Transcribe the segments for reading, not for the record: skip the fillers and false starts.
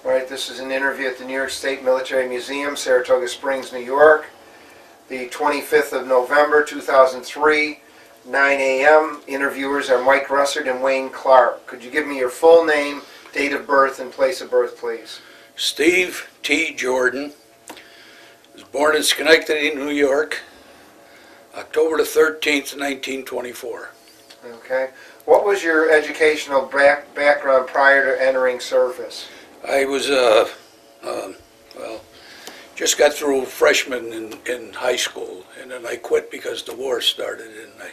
All right, this is an interview at the New York State Military Museum, Saratoga Springs, New York, the 25th of November, 2003, 9 a.m. Interviewers are Mike Russert and Wayne Clark. Could you give me your full name, date of birth, and place of birth, please? Steve T. Jordan was born in Schenectady, New York, October the 13th, 1924. Okay. What was your educational background prior to entering service? I was, just got through freshman in high school, and then I quit because the war started, and I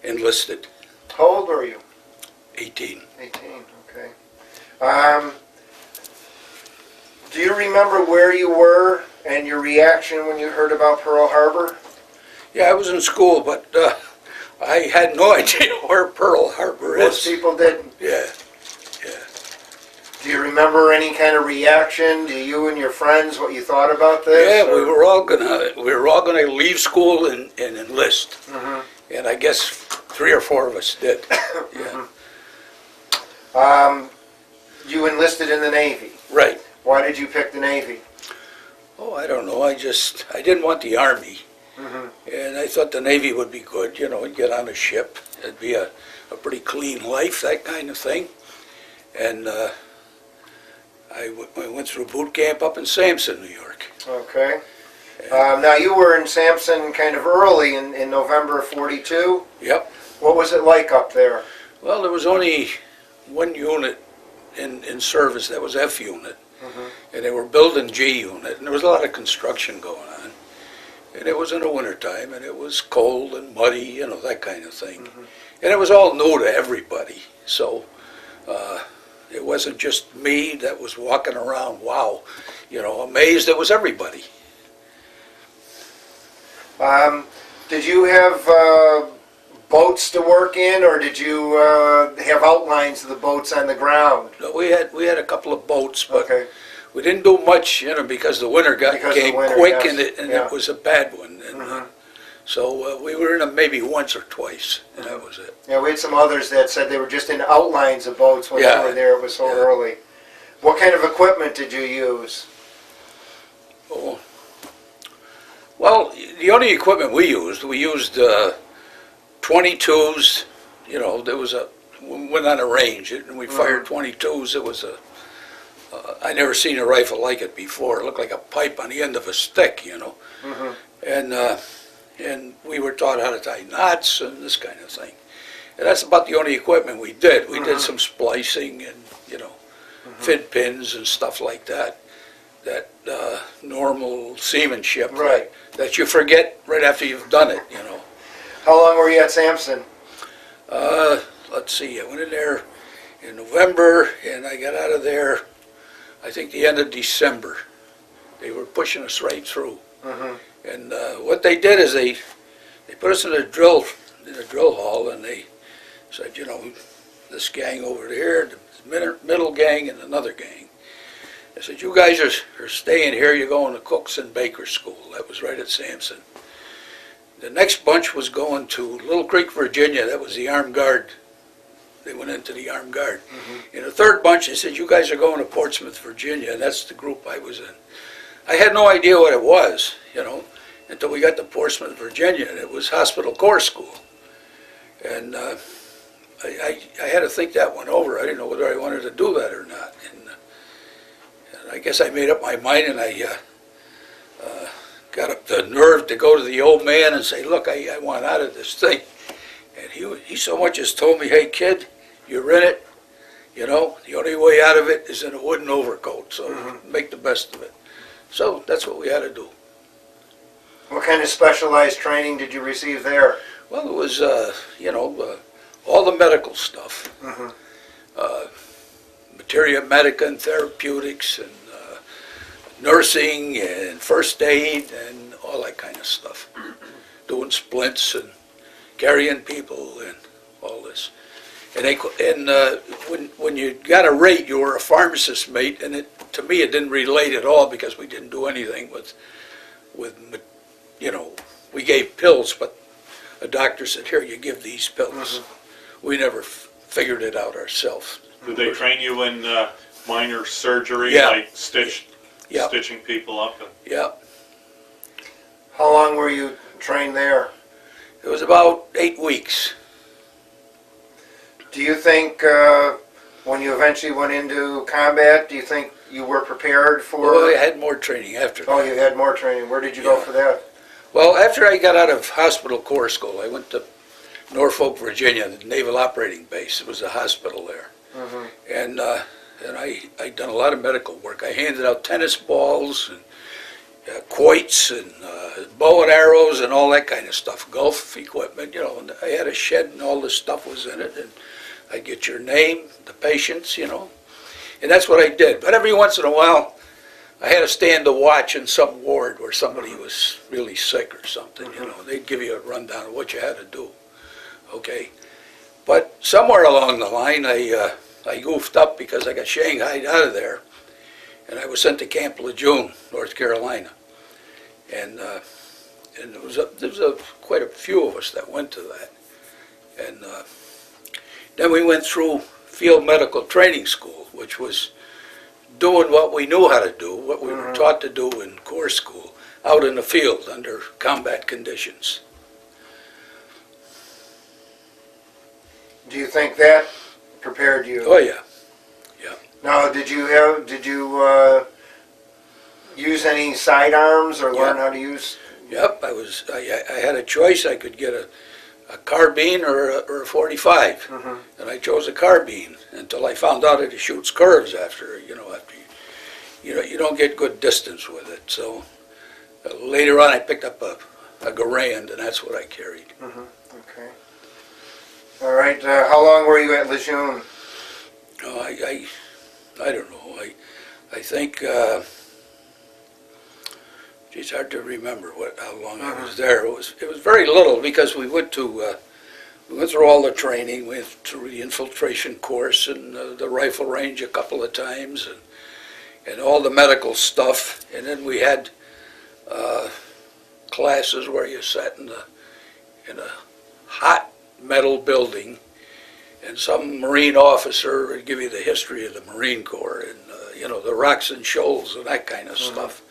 enlisted. How old were you? 18. 18, okay. Do you remember where you were and your reaction when you heard about Pearl Harbor? Yeah, I was in school, but I had no idea where Pearl Harbor is. Most people didn't. Yeah. Do you remember any kind of reaction? Do you and your friends what you thought about this? Yeah, we were all gonna leave school and enlist, and I guess 3 or 4 of us did. Yeah. You enlisted in the Navy. Right. Why did you pick the Navy? Oh, I don't know. I didn't want the Army, and I thought the Navy would be good. You know, get on a ship. It'd be a pretty clean life, that kind of thing, and. I went through boot camp up in Sampson, New York. Okay. Now you were in Sampson kind of early in November of 42? Yep. What was it like up there? Well, there was only one unit in service, that was F unit, and they were building G unit, and there was a lot of construction going on. And it was in the wintertime, and it was cold and muddy, you know, that kind of thing. And it was all new to everybody, so it wasn't just me that was walking around, wow, you know, amazed. It was everybody. Did you have boats to work in, or did you have outlines of the boats on the ground? No, we had a couple of boats, but we didn't do much, you know, because the winter came quick, yes. and it was a bad one. And, so we were in them maybe once or twice, and that was it. Yeah, we had some others that said they were just in outlines of boats when they were there. It was so early. What kind of equipment did you use? Oh, well, the only equipment we used 22s. You know, there was we went on a range and we fired 22s. It was I never seen a rifle like it before. It looked like a pipe on the end of a stick, you know, and we were taught how to tie knots and this kind of thing. And that's about the only equipment we did. We did some splicing and, you know, fit pins and stuff like that. That normal seamanship that you forget right after you've done it, you know. How long were you at Sampson? Let's see, I went in there in November and I got out of there, I think the end of December. They were pushing us right through. And what they did is they put us in a drill hall, and they said, you know, this gang over there, the middle gang and another gang. They said, you guys are staying here, you're going to Cooks and Baker School. That was right at Sampson. The next bunch was going to Little Creek, Virginia. That was the Armed Guard. They went into the Armed Guard. In the third bunch, they said, you guys are going to Portsmouth, Virginia, and that's the group I was in. I had no idea what it was, you know, until we got to Portsmouth, Virginia, and it was Hospital Corps School. And I had to think that one over. I didn't know whether I wanted to do that or not. And I guess I made up my mind, and I got up the nerve to go to the old man and say, look, I want out of this thing. And he so much as told me, hey, kid, you're in it. You know, the only way out of it is in a wooden overcoat, so make the best of it. So that's what we had to do. What kind of specialized training did you receive there? Well, it was, you know, all the medical stuff. Materia medica and therapeutics and nursing and first aid and all that kind of stuff. Doing splints and carrying people and all this. And when you got a rate, you were a pharmacist mate, and to me it didn't relate at all because we didn't do anything with you know, we gave pills, but a doctor said, here, you give these pills. We never figured it out ourselves. Did they train you in minor surgery, Yeah. like Yeah. stitching people up. Yeah. How long were you trained there? It was about 8 weeks. Do you think when you eventually went into combat, do you think you were prepared for? Well, I had more training after that. Oh, you had more training. Where did you go Yeah. for that? Well, after I got out of hospital corps school, I went to Norfolk, Virginia, the Naval Operating Base. It was a hospital there. Mm-hmm. And I'd done a lot of medical work. I handed out tennis balls and quoits and bow and arrows and all that kind of stuff, golf equipment, and I had a shed and all this stuff was in it, and I'd get your name, the patients, and that's what I did. But every once in a while, I had to stand to watch in some ward where somebody was really sick or something, they'd give you a rundown of what you had to do, okay? But somewhere along the line, I goofed up because I got shanghaied out of there, and I was sent to Camp Lejeune, North Carolina, and there was quite a few of us that went to that, and then we went through field medical training school, which was doing what we knew how to do, what we were taught to do in corps school, out in the field under combat conditions. Do you think that prepared you? Oh yeah. Now, did you use any sidearms or learn how to use? Yep, I had a choice. I could get a carbine or a 45, and I chose a carbine until I found out it shoots curves after you don't get good distance with it. So later on, I picked up a Garand, and that's what I carried. Okay. All right. How long were you at Lejeune? Oh, I don't know. I think it's hard to remember how long I was there. It was very little because we went through all the training. We went through the infiltration course and the rifle range a couple of times, and all the medical stuff. And then we had classes where you sat in a hot metal building, and some Marine officer would give you the history of the Marine Corps and the rocks and shoals and that kind of stuff.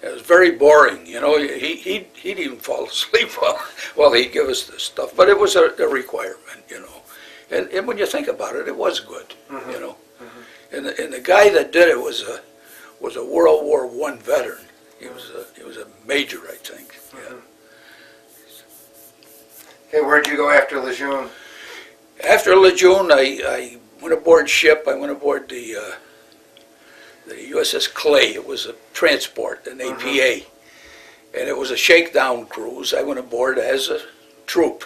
It was very boring, He'd even fall asleep while he'd give us this stuff. But it was a requirement, And when you think about it, it was good, And the guy that did it was a World War I veteran. He was a major, I think. Yeah. Okay, where'd you go after Lejeune? After Lejeune, I went aboard ship. I went aboard the USS Clay. It was a transport, an APA, and it was a shakedown cruise. I went aboard as a troop.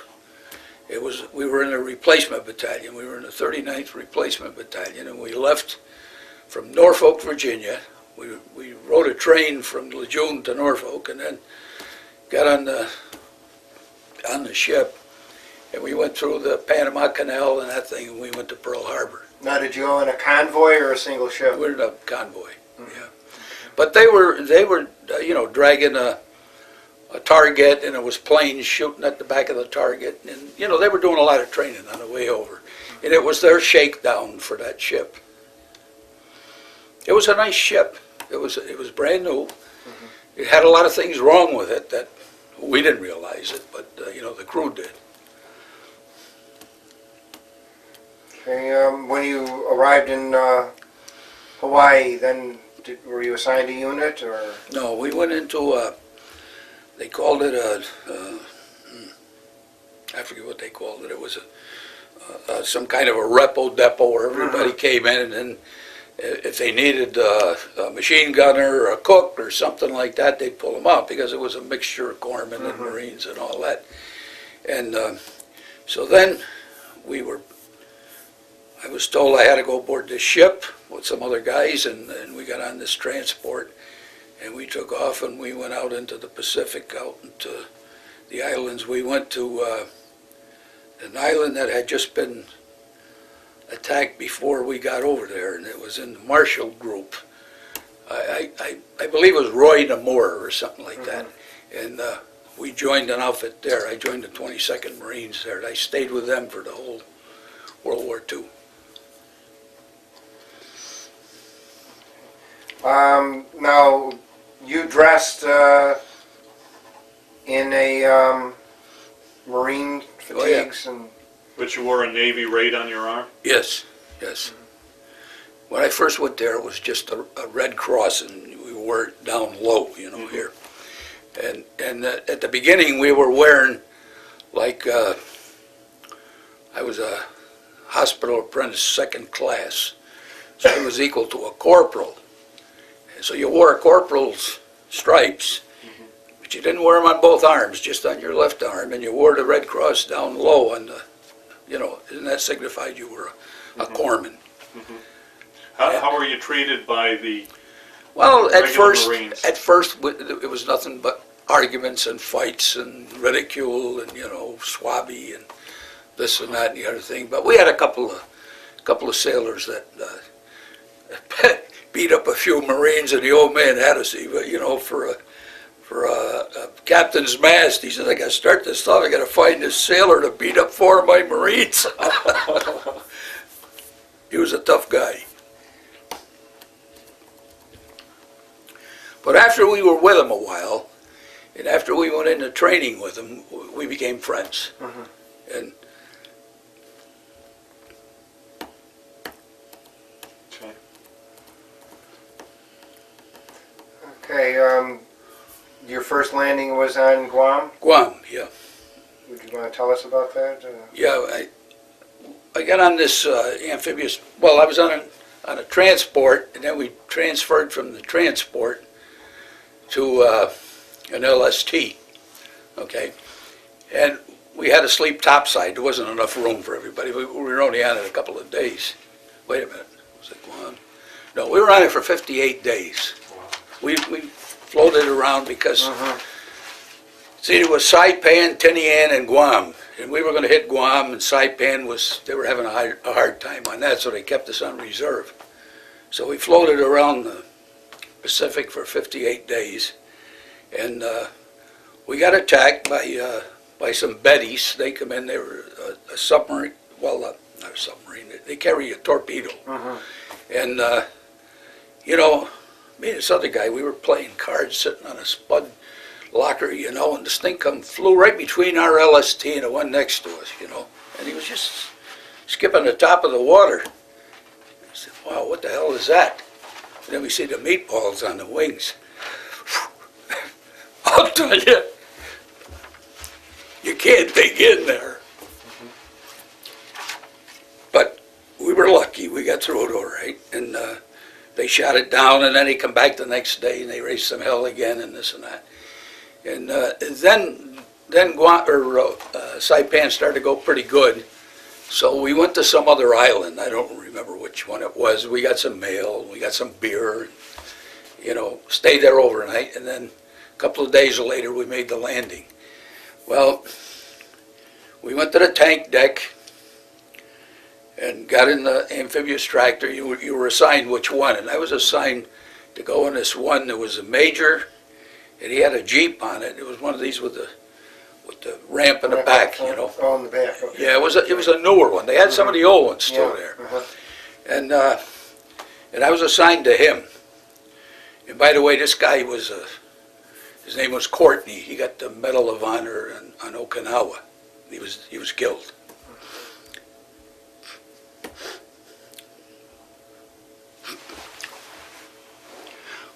We were in a replacement battalion. We were in the 39th Replacement Battalion, and we left from Norfolk, Virginia. We rode a train from Lejeune to Norfolk, and then got on the ship, and we went through the Panama Canal and that thing, and we went to Pearl Harbor. Now, did you go in a convoy or a single ship? We were in a convoy, yeah. But they were dragging a target, and it was planes shooting at the back of the target, and they were doing a lot of training on the way over, and it was their shakedown for that ship. It was a nice ship. It was brand new. It had a lot of things wrong with it that we didn't realize it, but the crew did. Okay, when you arrived in Hawaii, then were you assigned a unit or? No, we went into they called it I forget what they called it. It was some kind of a repo depot where everybody came in, and then if they needed a machine gunner or a cook or something like that, they'd pull them out because it was a mixture of corpsmen and Marines and all that. And so then I was told I had to go aboard this ship with some other guys, and we got on this transport, and we took off, and we went out into the Pacific, out into the islands. We went to an island that had just been attacked before we got over there, and it was in the Marshall Group. I believe it was Roy Namor or something like that, and we joined an outfit there. I joined the 22nd Marines there, and I stayed with them for the whole World War II. Now, you dressed in a Marine fatigues and... But you wore a Navy raid on your arm? Yes, yes. When I first went there, it was just a Red Cross, and we wore it down low, you know, here. And at the beginning, we were wearing, like, I was a hospital apprentice, second class, so it was equal to a corporal. And so you wore a corporal's stripes, but you didn't wear them on both arms, just on your left arm, and you wore the Red Cross down low on the, you know, and that signified you were a corpsman. How were you treated by the Well, at regular first, Marines? it was nothing but arguments and fights and ridicule and, you know, swabby and this and that and the other thing. But we had a couple of sailors that beat up a few Marines, and the old man had us, you know, for a captain's mast. He said, "I got to start this stuff. I got to find this sailor to beat up 4 of my Marines." He was a tough guy. But after we were with him a while, and after we went into training with him, we became friends. And Okay, your first landing was on Guam? Guam, yeah. Would you want to tell us about that? Yeah, I got on this amphibious, well, I was on a transport, and then we transferred from the transport to an LST, okay? And we had to sleep topside. There wasn't enough room for everybody. We were only on it a couple of days. Wait a minute, was it Guam? No, we were on it for 58 days. We floated around because, see, it was Saipan, Tinian, and Guam. And we were going to hit Guam, and Saipan they were having a hard time on that, so they kept us on reserve. So we floated around the Pacific for 58 days, and we got attacked by some Bettys. They come in, they were a submarine, well, not a submarine, they carry a torpedo. And, you know, me and this other guy, we were playing cards sitting on a spud locker, you know, and this thing flew right between our LST and the one next to us, you know, and he was just skipping the top of the water. I said, "Wow, what the hell is that?" And then we see the meatballs on the wings. I'll tell you, you can't dig in there. But we were lucky, we got through it all right, and they shot it down, and then they come back the next day, and they raised some hell again, and this and that. And then Guam, or Saipan started to go pretty good, so we went to some other island. I don't remember which one it was. We got some mail, we got some beer, you know, stayed there overnight, and then a couple of days later we made the landing. Well, we went to the tank deck and got in the amphibious tractor. You were assigned which one, and I was assigned to go in this one. There was a major, and he had a Jeep on it. It was one of these with the ramp in the back, you know. Oh, in the back, okay. Yeah, it was a newer one. They had some of the old ones still there. And I was assigned to him. And by the way, this guy was, his name was Courtney. He got the Medal of Honor on Okinawa. He was killed.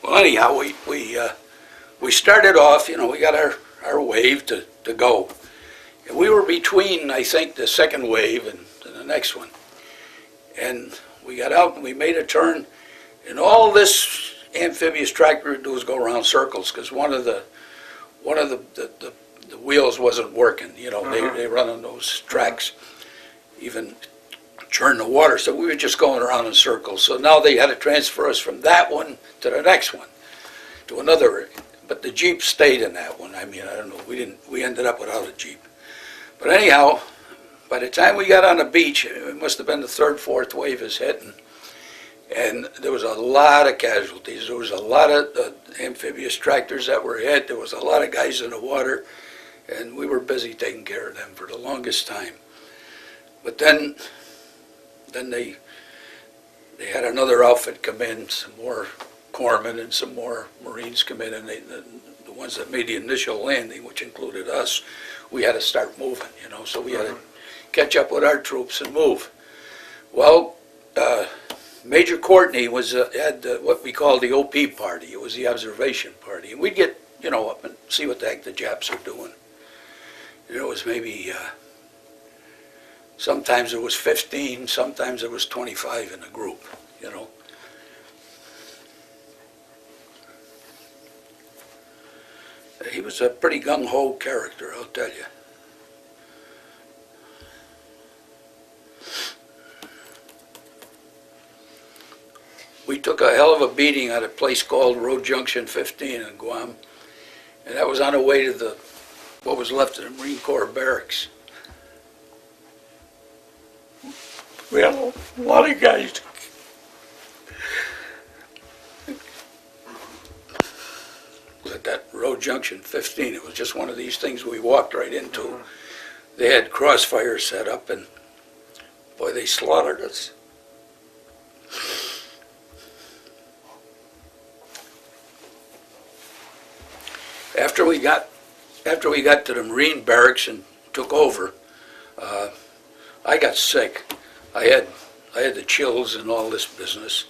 Well, anyhow, we started off, you know, we got our wave to go. And we were between, I think, the second wave and the next one. And we got out and we made a turn, and all this amphibious tractor would do was go around circles, because one of the wheels wasn't working, you know. They run on those tracks, even churn the water, so we were just going around in circles. So now they had to transfer us from that one to the next one, to another, but the Jeep stayed in that one. I mean, I don't know, we ended up without a Jeep. But anyhow, by the time we got on the beach, it must have been the third, fourth wave is hitting, and there was a lot of casualties. There was a lot of amphibious tractors that were hit. There was a lot of guys in the water, and we were busy taking care of them for the longest time. But then they had another outfit come in, some more corpsman and some more Marines come in, and the ones that made the initial landing, which included us, we had to start moving, you know, so we had to catch up with our troops and move. Well, Major Courtney had what we call the OP party. It was the observation party, and we'd get, you know, up and see what the heck the Japs are doing. You know, it was maybe, sometimes it was 15, sometimes it was 25 in a group, you know. He was a pretty gung-ho character, I'll tell you. We took a hell of a beating at a place called Road Junction 15 in Guam, and that was on the way to what was left of the Marine Corps barracks. We had a lot of guys. At that Road Junction 15, it was just one of these things we walked right into. They had crossfires set up, and boy, they slaughtered us. After we got to the Marine barracks and took over, I got sick. I had the chills and all this business.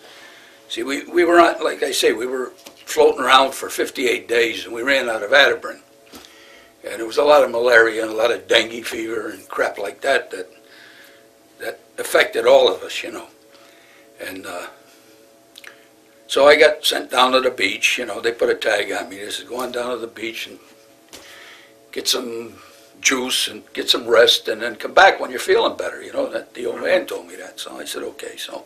See, we were on, like I say, we were floating around for 58 days, and we ran out of Atabrin. And there was a lot of malaria and a lot of dengue fever and crap like that affected all of us, you know. And so I got sent down to the beach. You know, they put a tag on me. They said, go on down to the beach and get some juice and get some rest, and then come back when you're feeling better. You know, that the old man told me that. So I said, okay. So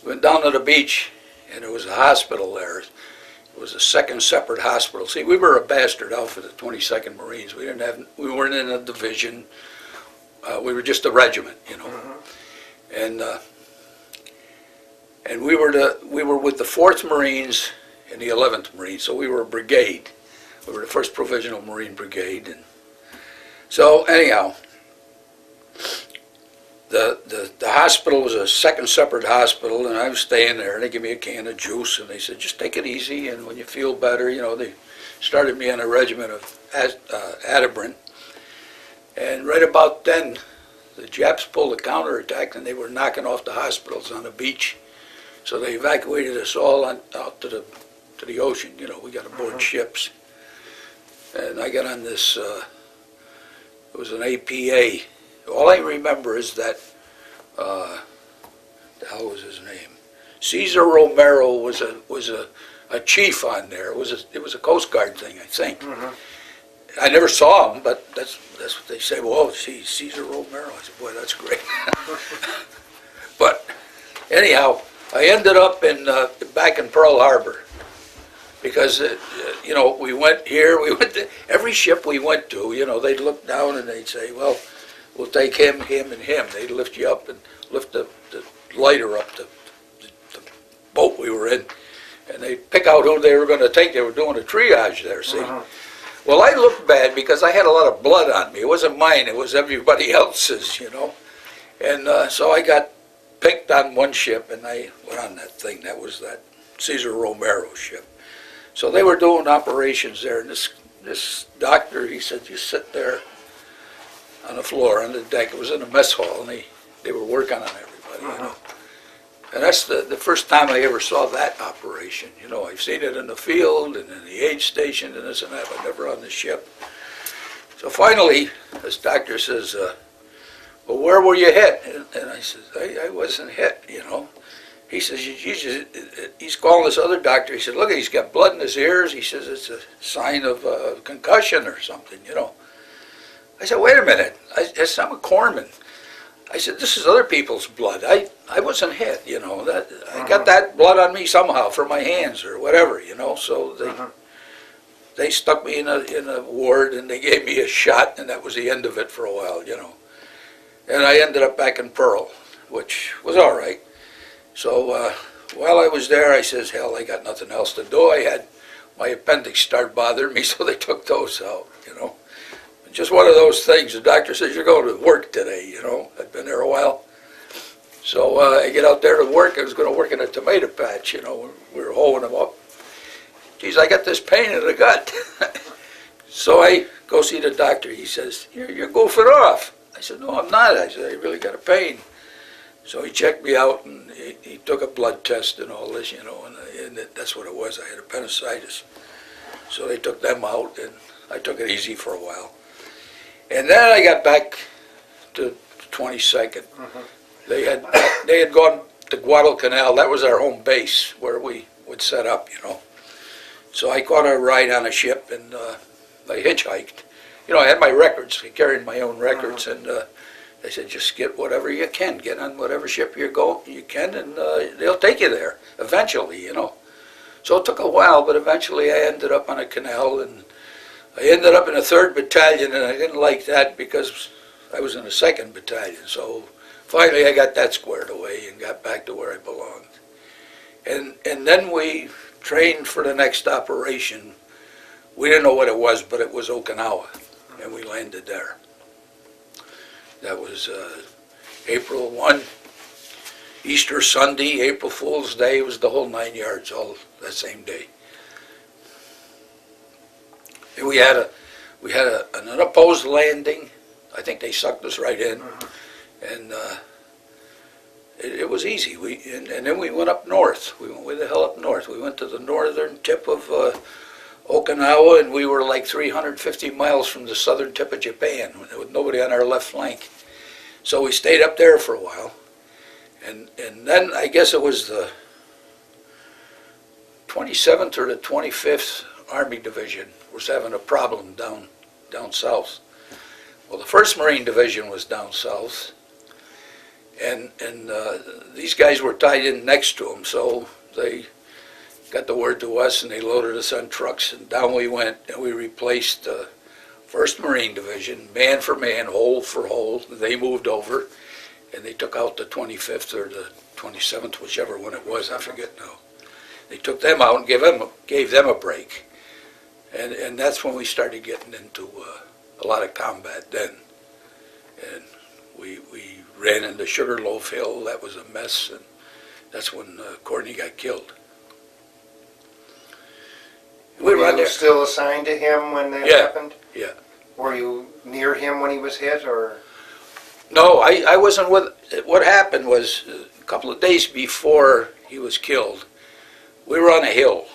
we went down to the beach, and there was a hospital there. It was a second separate hospital. See, we were a bastard outfit, the 22nd Marines. We weren't in a division. We were just a regiment, you know. And we were with the 4th Marines and the 11th Marines, so we were a brigade. We were the 1st Provisional Marine Brigade. And so anyhow, the hospital was a second separate hospital, and I was staying there, and they gave me a can of juice, and they said, just take it easy, and when you feel better, you know, they started me on a regimen of Atabrin. And right about then, the Japs pulled a counterattack, and they were knocking off the hospitals on the beach. So they evacuated us all out to the ocean. You know, we got aboard ships. And I got on this, it was an APA. All I remember is that, the hell was his name? Cesar Romero was a chief on there. It was a Coast Guard thing, I think. I never saw him, but that's what they say. Well, gee, Cesar Romero. I said, boy, that's great. But anyhow, I ended up back in Pearl Harbor because you know, we went here, we went to every ship we went to. You know, they'd look down and they'd say, well, we'll take him, him, and him. They'd lift you up and lift the lighter up the boat we were in, and they'd pick out who they were going to take. They were doing a triage there, see. Well, I looked bad because I had a lot of blood on me. It wasn't mine, it was everybody else's, you know. And so I got picked on one ship, and I went on that thing. That was that Cesar Romero ship. So they were doing operations there, and this doctor, he said, you sit there on the floor, on the deck. It was in a mess hall, and they were working on everybody, you know. And that's the first time I ever saw that operation. You know, I've seen it in the field and in the aid station and this and that, but never on the ship. So finally, this doctor says, well, where were you hit? And I said, I wasn't hit, you know. He says, he's calling this other doctor. He said, look, he's got blood in his ears. He says, it's a sign of concussion or something, you know. I said, wait a minute. I'm a corpsman. I said, this is other people's blood. I wasn't hit, you know. I got that blood on me somehow from my hands or whatever, you know. So they stuck me in a ward, and they gave me a shot, and that was the end of it for a while, you know. And I ended up back in Pearl, which was all right. So while I was there, I says, hell, I got nothing else to do. I had my appendix start bothering me, so they took those out, you know. Just one of those things. The doctor says, you're going to work today, you know. I'd been there a while. So I get out there to work. I was going to work in a tomato patch, you know. We were hoeing them up. Geez, I got this pain in the gut. So I go see the doctor. He says, you're goofing off. I said, no, I'm not. I said, I really got a pain. So he checked me out, and he took a blood test and all this, you know, and that's what it was. I had appendicitis. So they took them out, and I took it easy for a while. And then I got back to 22nd. They had gone to Guadalcanal. That was our home base where we would set up, you know. So I caught a ride on a ship, and I hitchhiked. You know, I had my records. I carried my own records, and they said, just get whatever you can. Get on whatever ship you can, and they'll take you there eventually, you know. So it took a while, but eventually I ended up on a canal, and I ended up in a 3rd Battalion, and I didn't like that because I was in a 2nd Battalion. So finally I got that squared away and got back to where I belonged. And then we trained for the next operation. We didn't know what it was, but it was Okinawa, and we landed there. That was April 1, Easter Sunday, April Fool's Day. It was the whole 9 yards, all that same day. And we had an unopposed landing. I think they sucked us right in, and it was easy. And then we went up north. We went way the hell up north. We went to the northern tip of Okinawa, and we were like 350 miles from the southern tip of Japan, with nobody on our left flank. So we stayed up there for a while, and then I guess it was the 27th or the 25th Army Division was having a problem down south. Well, the 1st Marine Division was down south, and these guys were tied in next to them, so they got the word to us, and they loaded us on trucks, and down we went, and we replaced 1st Marine Division, man for man, hole for hole. They moved over, and they took out the 25th or the 27th, whichever one it was, I forget now. They took them out and gave them a break, and that's when we started getting into a lot of combat then. And we ran into Sugarloaf Hill. That was a mess, and that's when Courtney got killed. We Were you still assigned to him when that happened? Yeah. Were you near him when he was hit, or? No, I wasn't with. What happened was a couple of days before he was killed, we were on a hill.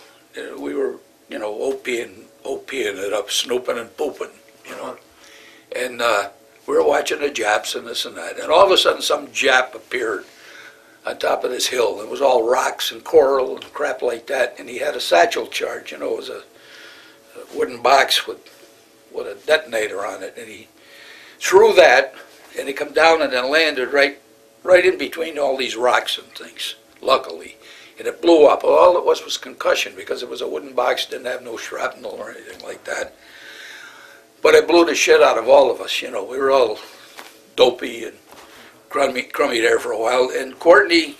We were, you know, OPing it up, snooping and pooping, you know. And we were watching the Japs and this and that. And all of a sudden some Jap appeared on top of this hill. It was all rocks and coral and crap like that. And he had a satchel charge, you know, it was a wooden box with a detonator on it. And he threw that, and he come down and then landed right in between all these rocks and things, luckily. And it blew up. All it was concussion, because it was a wooden box, didn't have no shrapnel or anything like that. But it blew the shit out of all of us, you know. We were all dopey and crummy there for a while. And Courtney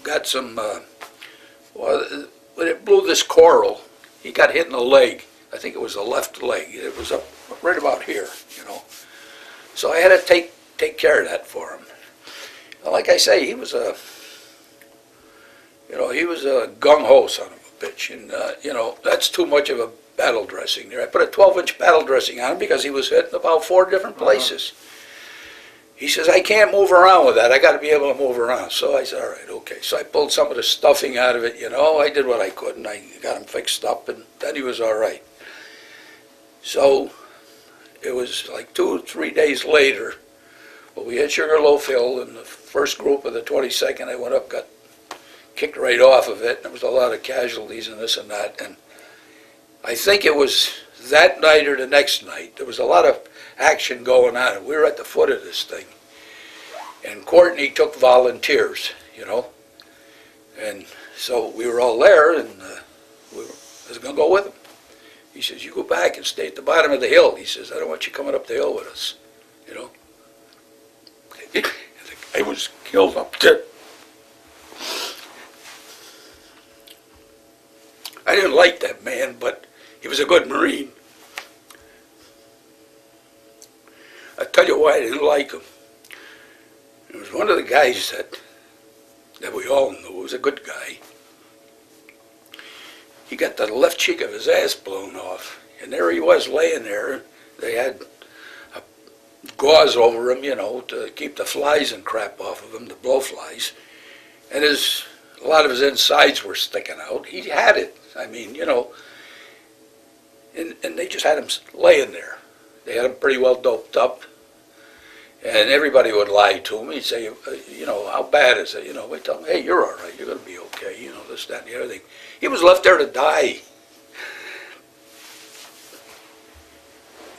got some, when it blew this coral, he got hit in the leg. I think it was the left leg. It was up right about here, you know. So I had to take care of that for him. And like I say, he was a gung-ho son of a bitch. And, you know, that's too much of a battle dressing there. I put a 12-inch battle dressing on him because he was hit in about 4 different places. He says, I can't move around with that. I got to be able to move around. So I said, all right, okay. So I pulled some of the stuffing out of it, you know. I did what I could, and I got him fixed up, and then he was all right. So it was like 2 or 3 days later, well, we hit Sugarloaf Hill, and the first group of the 22nd, I went up, got kicked right off of it. There was a lot of casualties and this and that. And I think it was that night or the next night, there was a lot of action going on. And we were at the foot of this thing. And Courtney took volunteers, you know. And so we were all there, and I was going to go with him. He says, you go back and stay at the bottom of the hill. He says, I don't want you coming up the hill with us, you know. The guy was killed up there. I didn't like that man, but he was a good Marine. I'll tell you why I didn't like him. It was one of the guys that that we all knew was a good guy. He got the left cheek of his ass blown off, and there he was laying there. They had a gauze over him, you know, to keep the flies and crap off of him, the blowflies, and a lot of his insides were sticking out. He had it, I mean, you know, and they just had him laying there. They had him pretty well doped up, and everybody would lie to him. He'd say, you know, how bad is it? You know, we tell him, hey, you're all right, you're going to be okay, you know, this, that, and the other thing. He was left there to die.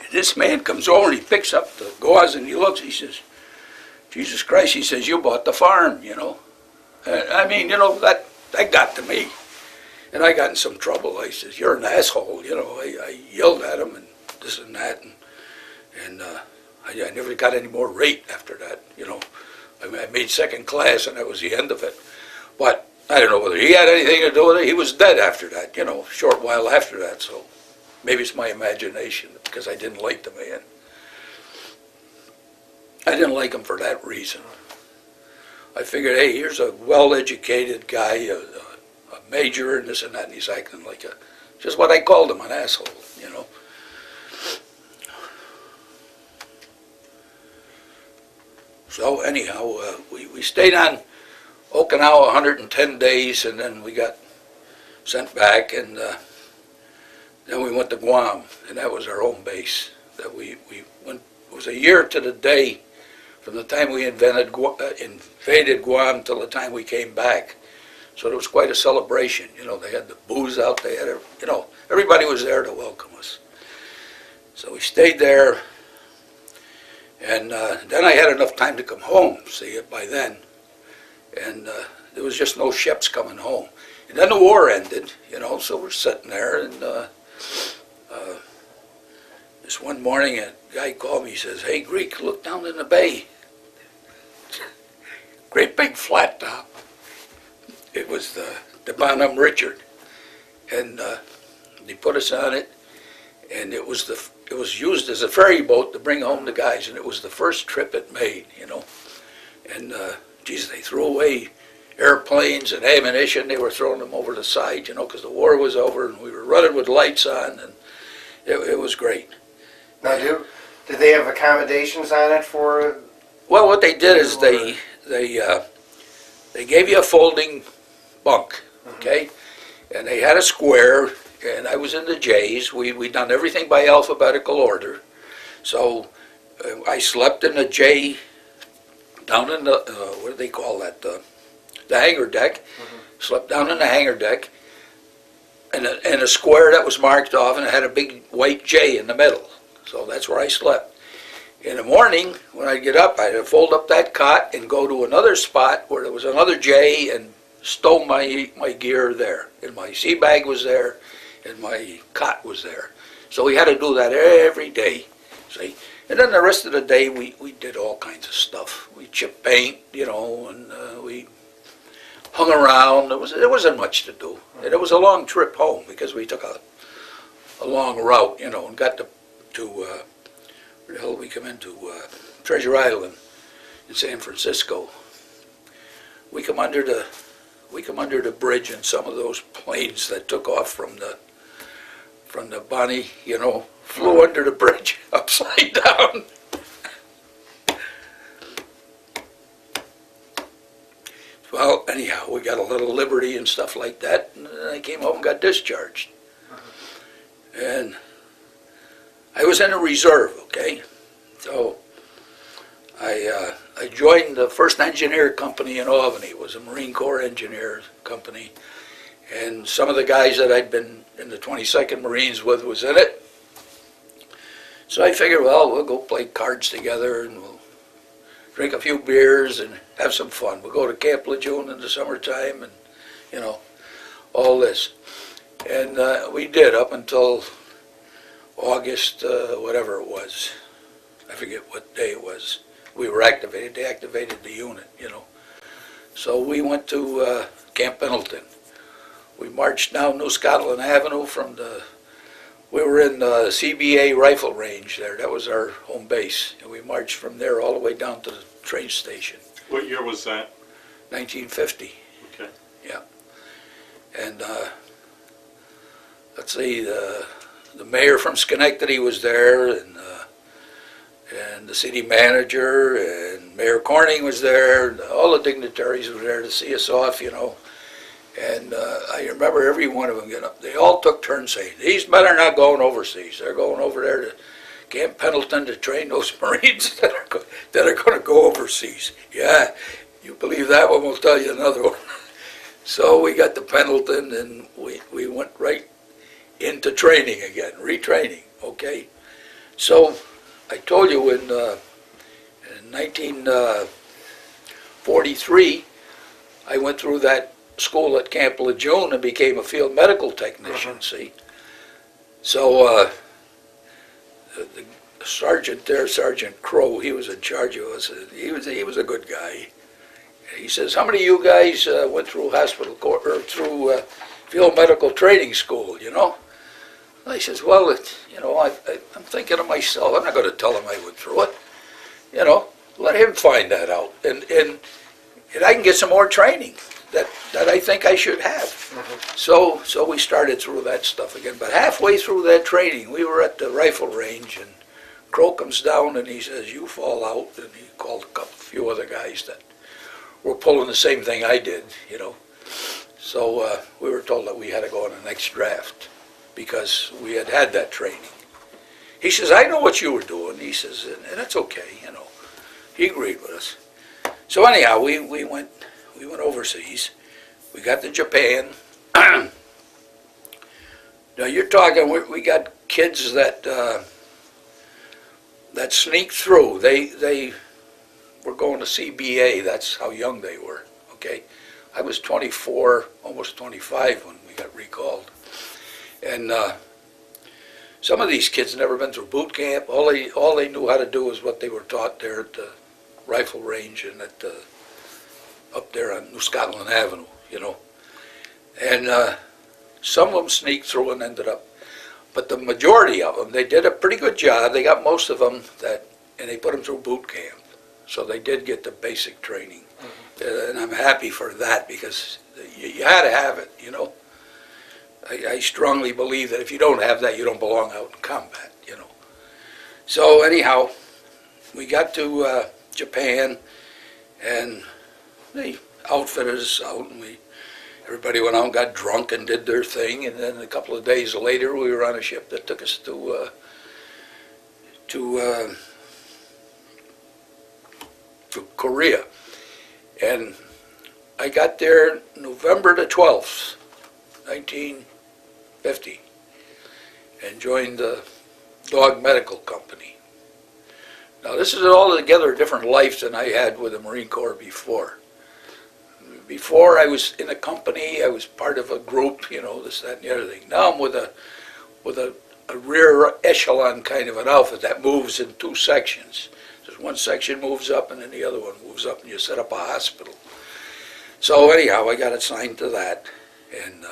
And this man comes over and he picks up the gauze and he looks, he says, Jesus Christ, he says, you bought the farm, you know. I mean, you know, that got to me. And I got in some trouble. I says, you're an asshole, you know. I yelled at him and this and that, and I never got any more rate after that, you know. I made second class and that was the end of it. But I don't know whether he had anything to do with it. He was dead after that, you know, a short while after that. So maybe it's my imagination because I didn't like the man. I didn't like him for that reason. I figured, hey, here's a well-educated guy, a major and this and that, and he's acting like just what I called him, an asshole, you know. So anyhow, we stayed on Okinawa 110 days, and then we got sent back, and then we went to Guam, and that was our home base. That we went. It was a year to the day from the time we invaded Guam till the time we came back. So it was quite a celebration. You know, they had the booze out there. You know, everybody was there to welcome us. So we stayed there, and then I had enough time to come home. See, by then, and there was just no ships coming home. And then the war ended. You know, so we're sitting there, and this one morning a guy called me. He says, "Hey, Greek, look down in the bay. Great big flat top." It was the Bonham Richard, and they put us on it, and it was used as a ferry boat to bring home the guys, and it was the first trip it made, you know. And geez, they threw away airplanes and ammunition. They were throwing them over the side, you know, because the war was over, and we were running with lights on, and it was great. Now, did they have accommodations on it for? Well, what they did is they gave you a folding bunk, okay, and they had a square, and I was in the J's. We'd done everything by alphabetical order, so I slept in the J down in the what do they call that, the hangar deck. Slept down in the hangar deck, and a square that was marked off, and it had a big white J in the middle, so that's where I slept. In the morning, when I'd get up, I'd fold up that cot and go to another spot where there was another J and stow my gear there. And my sea bag was there, and my cot was there. So we had to do that every day, see? And then the rest of the day, we did all kinds of stuff. We chipped paint, you know, and we hung around. There wasn't much to do. And it was a long trip home because we took a long route, you know, and got to where the hell did we come into? Treasure Island in San Francisco. We come under the bridge in some of those planes that took off from the Bonnie, you know, flew under the bridge upside down. Well, anyhow, we got a little liberty and stuff like that, and then I came home and got discharged. And I was in a reserve, okay? So I joined the first engineer company in Albany. It was a Marine Corps engineer company. And some of the guys that I'd been in the 22nd Marines with was in it. So I figured, well, we'll go play cards together and we'll drink a few beers and have some fun. We'll go to Camp Lejeune in the summertime and, you know, all this. And we did up until August, whatever it was. I forget what day it was. We were activated. They activated the unit, you know. So we went to Camp Pendleton. We marched down New Scotland Avenue we were in the CBA rifle range there. That was our home base. And we marched from there all the way down to the train station. What year was that? 1950. Okay. Yeah. And let's see, the mayor from Schenectady was there, and the city manager, and Mayor Corning was there, and all the dignitaries were there to see us off, you know. And I remember every one of them getting up. They all took turns saying, "These men are not going overseas. They're going over there to Camp Pendleton to train those Marines that are going to go overseas." Yeah, you believe that one, we'll tell you another one. So we got to Pendleton, and we went right into training again, retraining, okay? So I told you in 1943, I went through that school at Camp Lejeune and became a field medical technician, see? So the sergeant there, Sergeant Crow, he was in charge of us. He was a good guy. He says, "How many of you guys went through through field medical training school, you know?" I says, "Well, you know, I'm thinking to myself, I'm not going to tell him I went through it. You know, let him find that out. And I can get some more training that I think I should have." So we started through that stuff again. But halfway through that training, we were at the rifle range, and Crow comes down and he says, "You fall out." And he called a few other guys that were pulling the same thing I did, you know. So we were told that we had to go on the next draft because we had had that training. He says, "I know what you were doing." He says, "And that's okay, you know." He agreed with us. So anyhow, we went overseas. We got to Japan. Now you're talking, we got kids that sneaked through. They were going to CBA. That's how young they were. Okay, I was 24, almost 25 when we got recalled, and some of these kids never been through boot camp. All they knew how to do was what they were taught there at the rifle range and at up there on New Scotland Avenue, you know. And some of them sneaked through and ended up, but the majority of them, they did a pretty good job. They got most of them and they put them through boot camp. So they did get the basic training. And I'm happy for that because you had to have it, you know. I strongly believe that if you don't have that, you don't belong out in combat, you know. So anyhow, we got to Japan, and they outfitted us out, and everybody went out and got drunk and did their thing, and then a couple of days later, we were on a ship that took us to Korea. And I got there November the 12th, 1950, and joined the Dog Medical Company. Now this is altogether a different life than I had with the Marine Corps before. Before I was in a company, I was part of a group, you know, this, that, and the other thing. Now I'm with a rear echelon kind of an outfit that moves in two sections. Just one section moves up and then the other one moves up, and you set up a hospital. So anyhow, I got assigned to that, and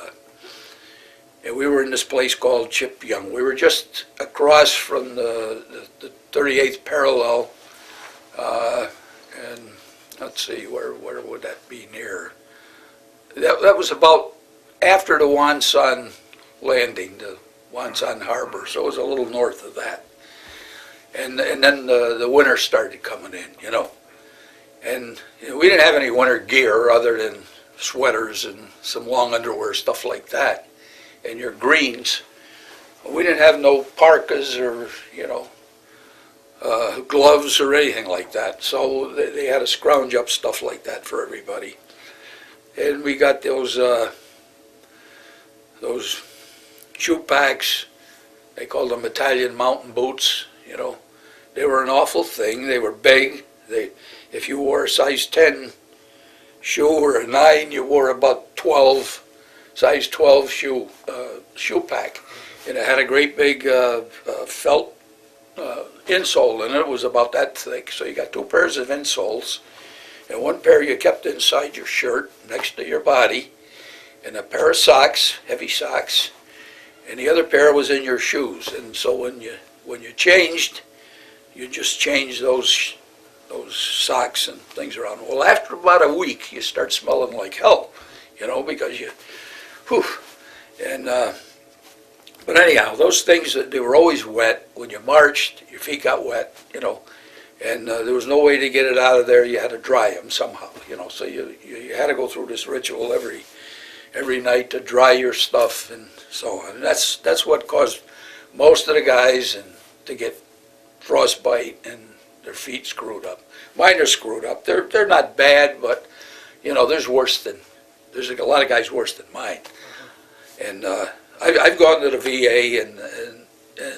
we were in this place called Chip Young. We were just across from the 38th parallel, and let's see, where would that be near? That was about after the Wonsan landing, the Wonsan Harbor, so it was a little north of that. And then the winter started coming in, you know. And you know, we didn't have any winter gear other than sweaters and some long underwear, stuff like that, and your greens. We didn't have no parkas or, you know, gloves or anything like that. So they had to scrounge up stuff like that for everybody. And we got those shoe packs. They called them Italian mountain boots, you know. They were an awful thing. They were big. If you wore a size 10 shoe or a 9, you wore about 12, size 12 shoe pack. And it had a great big felt insole in it. It was about that thick. So you got two pairs of insoles, and one pair you kept inside your shirt next to your body, and a pair of socks, heavy socks, and the other pair was in your shoes. And so when you changed, you just changed those those socks and things around. Well, after about a week, you start smelling like hell, because whew. And, but anyhow, those things, they were always wet. When you marched, your feet got wet, and there was no way to get it out of there. You had to dry them somehow, so you had to go through this ritual every night to dry your stuff and so on. And that's what caused most of the guys to get frostbite and their feet screwed up. Mine are screwed up. They're not bad, but there's a lot of guys worse than mine. And I've gone to the VA and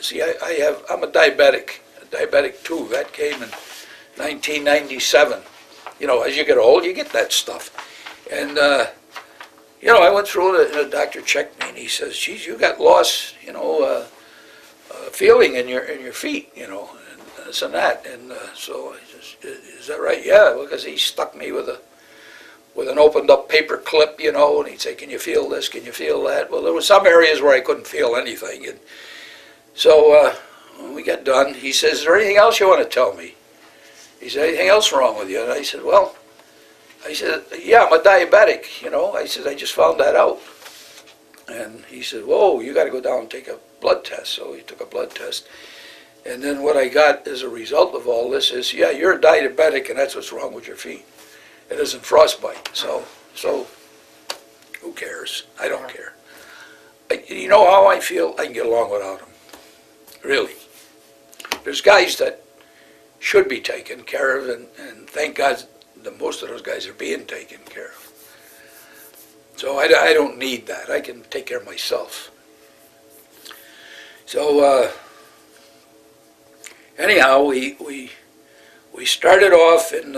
see, I'm a diabetic too. That came in 1997. As you get old, you get that stuff. And I went through it, and the doctor checked me, and he says, "Geez, you got loss, feeling in your feet, and this and that." And so I just, "Is that right?" "Yeah," because he stuck me with an opened up paper clip, and he'd say, "Can you feel this? Can you feel that?" Well, there were some areas where I couldn't feel anything, and so when we got done, he says, "Is there anything else you want to tell me?" He said, "Anything else wrong with you?" And I said, "Yeah, I'm a diabetic, I said, "I just found that out." And he said, "Whoa, you got to go down and take a blood test." So he took a blood test. And then what I got as a result of all this is, yeah, you're a diabetic, and that's what's wrong with your feet. It isn't frostbite. So who cares? I don't care. You know how I feel? I can get along without them. Really. There's guys that should be taken care of, and thank God most of those guys are being taken care of. So I don't need that. I can take care of myself. So anyhow, we started off on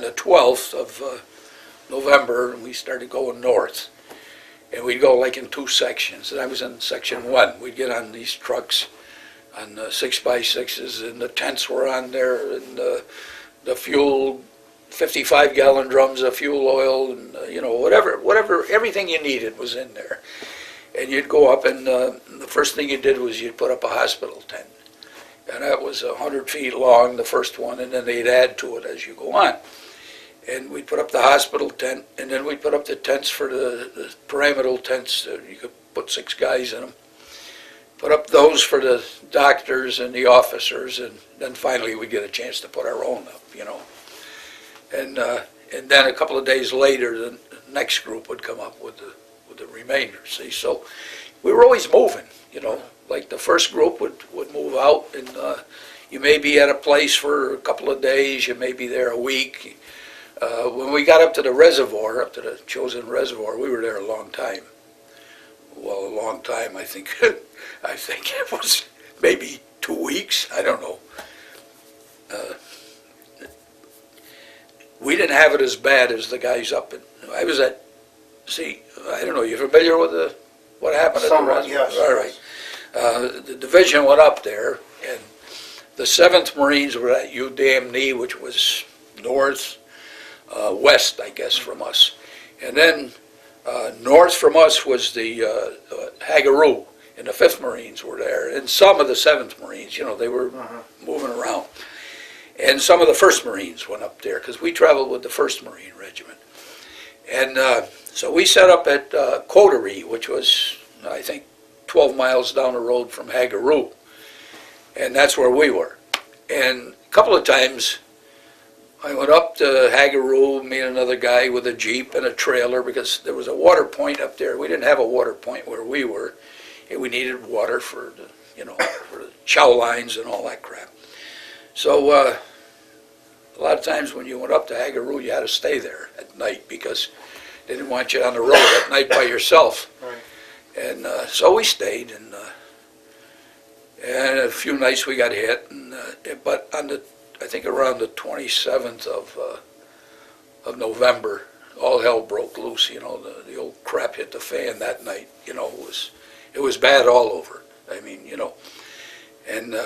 the 12th of November, and we started going north. And we'd go like in two sections. And I was in section 1. We'd get on these trucks on 6x6s, and the tents were on there, and the fuel, 55-gallon drums of fuel oil, and whatever, everything you needed was in there. And you'd go up, and the first thing you did was you'd put up a hospital tent. And that was 100 feet long, the first one, and then they'd add to it as you go on. And we'd put up the hospital tent, and then we'd put up the tents for the pyramidal tents. You could put 6 guys in them. Put up those for the doctors and the officers, and then finally we'd get a chance to put our own up, And then a couple of days later, the next group would come up with the remainder. See, so we were always moving, Like the first group would move out, and you may be at a place for a couple of days, you may be there a week. When we got up to the reservoir, up to the chosen reservoir, we were there a long time. Well, a long time, I think. I think it was maybe 2 weeks. I don't know. We didn't have it as bad as the guys up in. I was at. See, I don't know. You familiar with what happened at the reservoir? Yes. All right. The division went up there, and the 7th Marines were at U Dam Knee, which was west, I guess, from us. And then north from us was the Hagaroo, and the 5th Marines were there, and some of the 7th Marines, they were moving around. And some of the 1st Marines went up there, because we traveled with the 1st Marine Regiment. And so we set up at Coterie, which was, I think, 12 miles down the road from Hagaroo. And that's where we were. And a couple of times, I went up to Hagaroo, me and another guy with a Jeep and a trailer, because there was a water point up there. We didn't have a water point where we were, and we needed water for the, for the chow lines and all that crap. So a lot of times when you went up to Hagaroo, you had to stay there at night, because they didn't want you on the road at night by yourself. Right. And so we stayed, and a few nights we got hit, and but on the, I think around the 27th of November, all hell broke loose. The old crap hit the fan that night. It was bad all over. I mean, and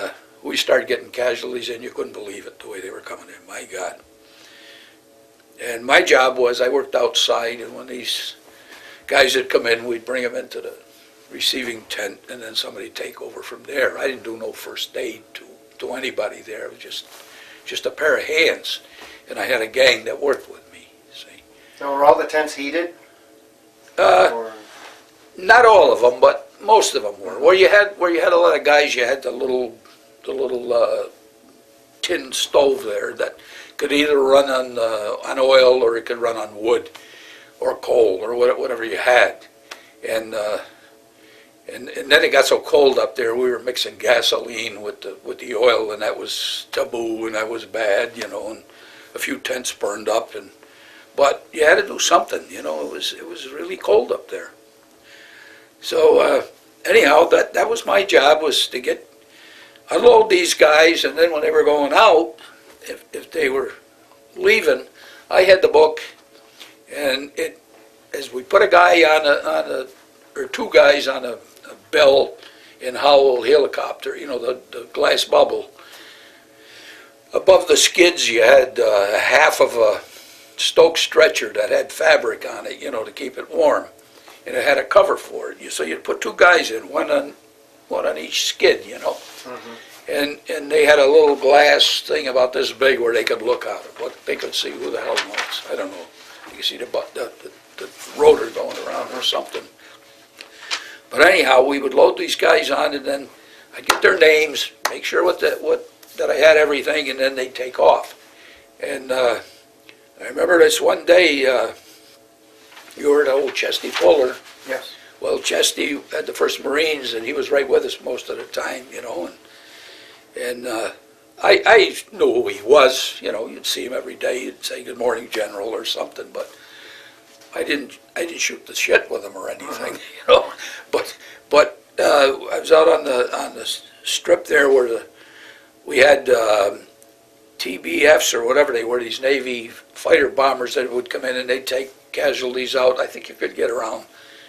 we started getting casualties, and you couldn't believe it the way they were coming in. My God. And my job was, I worked outside, and when these guys had come in, we'd bring them into the receiving tent, and then somebody take over from there. I didn't do no first aid to anybody there. It was just just a pair of hands, and I had a gang that worked with me. See, So were all the tents heated? Or- not all of them, but most of them were. Where you had a lot of guys, you had the little tin stove there that could either run on oil or it could run on wood or coal or whatever you had, and then it got so cold up there, we were mixing gasoline with the oil, and that was taboo, and that was bad, you know, and a few tents burned up, but you had to do something, you know. It was really cold up there. So anyhow, that was my job, was to unload these guys, and then when they were going out, if they were leaving, I had the book, and as we put a guy or two guys on a Bell and Howell helicopter, you know, the glass bubble. Above the skids, you had half of a Stoke stretcher that had fabric on it, you know, to keep it warm, and it had a cover for it. So you'd put two guys in, one on each skid, you know, and they had a little glass thing about this big where they could look out of. What they could see, who the hell knows? I don't know. You could see the rotor going around or something. But anyhow, we would load these guys on, and then I'd get their names, make sure that I had everything, and then they'd take off. And I remember this one day, you were the old Chesty Fuller. Yes. Well, Chesty had the 1st Marines, and he was right with us most of the time, you know, and I knew who he was, you know. You'd see him every day, you'd say good morning, General, or something, but I didn't shoot the shit with him or anything, you know. But I was out on the strip there where we had TBFs or whatever they were, these Navy fighter bombers that would come in and they'd take casualties out. I think you could get around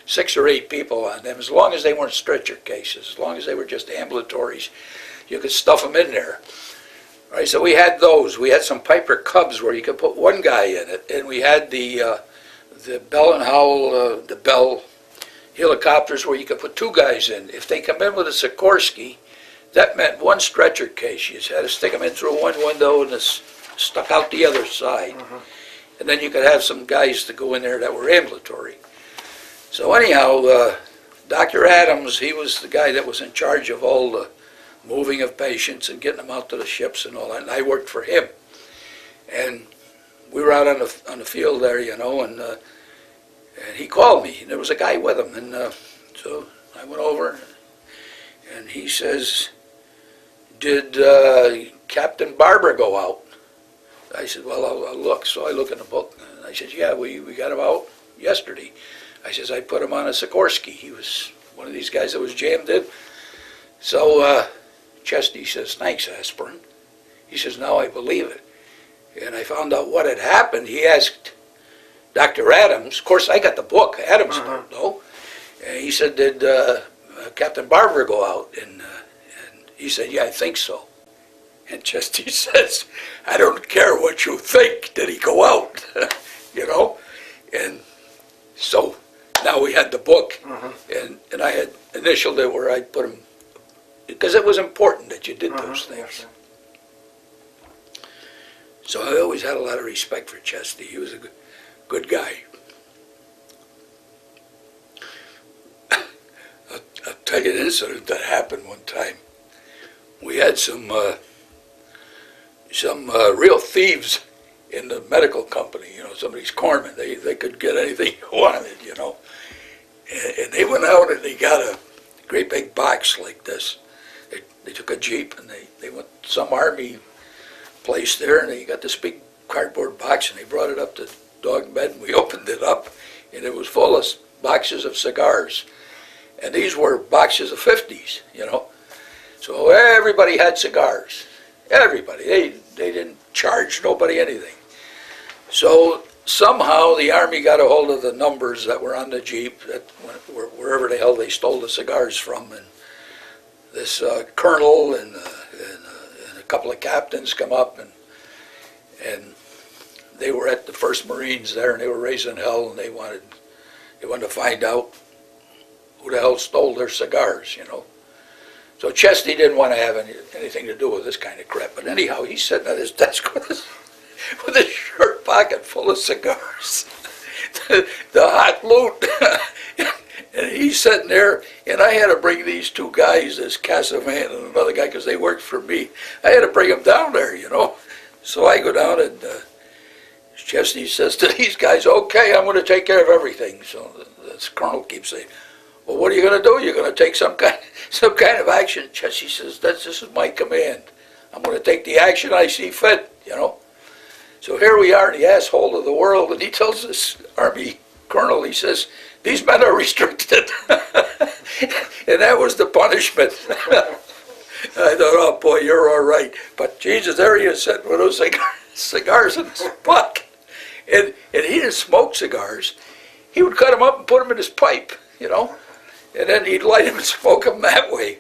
6 or 8 people on them, as long as they weren't stretcher cases, as long as they were just ambulatories, you could stuff them in there. All right, so we had those. We had some Piper Cubs where you could put one guy in it, and we had the Bell and Howell, the Bell helicopters where you could put 2 guys in. If they come in with a Sikorsky, that meant one stretcher case. You had to stick them in through one window and stuck out the other side. And then you could have some guys to go in there that were ambulatory. So anyhow, Dr. Adams, he was the guy that was in charge of all the moving of patients and getting them out to the ships and all that, and I worked for him. And we were out on the field there, you know, and he called me, and there was a guy with him, and so I went over, and he says, "Did Captain Barber go out?" I said, "Well, I'll look." So I look in the book, and I said, "Yeah, we got him out yesterday." I says, "I put him on a Sikorsky. He was one of these guys that was jammed in." So Chesty says, "Thanks, Aspirin." He says, "Now I believe it." And I found out what had happened. He asked Dr. Adams, of course I got the book, Adams don't know, and he said, "Did Captain Barber go out?" And he said, "Yeah, I think so." And Chesty says, "I don't care what you think, did he go out?" You know? And so now we had the book, and I had initialed it where I put him, because it was important that you did those things. Yes. So I always had a lot of respect for Chesty. He was a good guy. I'll tell you an incident that happened one time. We had some real thieves in the medical company, you know, some of these corpsmen. They could get anything you wanted, you know. And they went out and they got a great big box like this. They took a Jeep and they went to some army place there, and they got this big cardboard box, and they brought it up to the dog bed, and we opened it up, and it was full of boxes of cigars. And these were boxes of 50s, you know. So everybody had cigars. Everybody. They didn't charge nobody anything. So somehow the Army got a hold of the numbers that were on the Jeep, wherever the hell they stole the cigars from, and this colonel and a couple of captains come up, and they were at the 1st Marines there, and they were raising hell, and they wanted to find out who the hell stole their cigars, you know. So Chesty didn't want to have anything to do with this kind of crap. But anyhow, he's sitting at his desk with his shirt pocket full of cigars, the hot loot. And he's sitting there, and I had to bring these two guys, this Casavan and another guy, because they worked for me. I had to bring them down there, you know. So I go down, and Chesty says to these guys, okay, I'm going to take care of everything. So this colonel keeps saying, well, what are you going to do? You're going to take some kind of action? Chesty says, this is my command. I'm going to take the action I see fit, you know. So here we are, the asshole of the world, and he tells this Army colonel, he says, these men are restricted. And that was the punishment. I thought, oh boy, you're all right. But Jesus, there he is sitting with those cigars in his pocket. And he didn't smoke cigars. He would cut them up and put them in his pipe, you know. And then he'd light them and smoke them that way.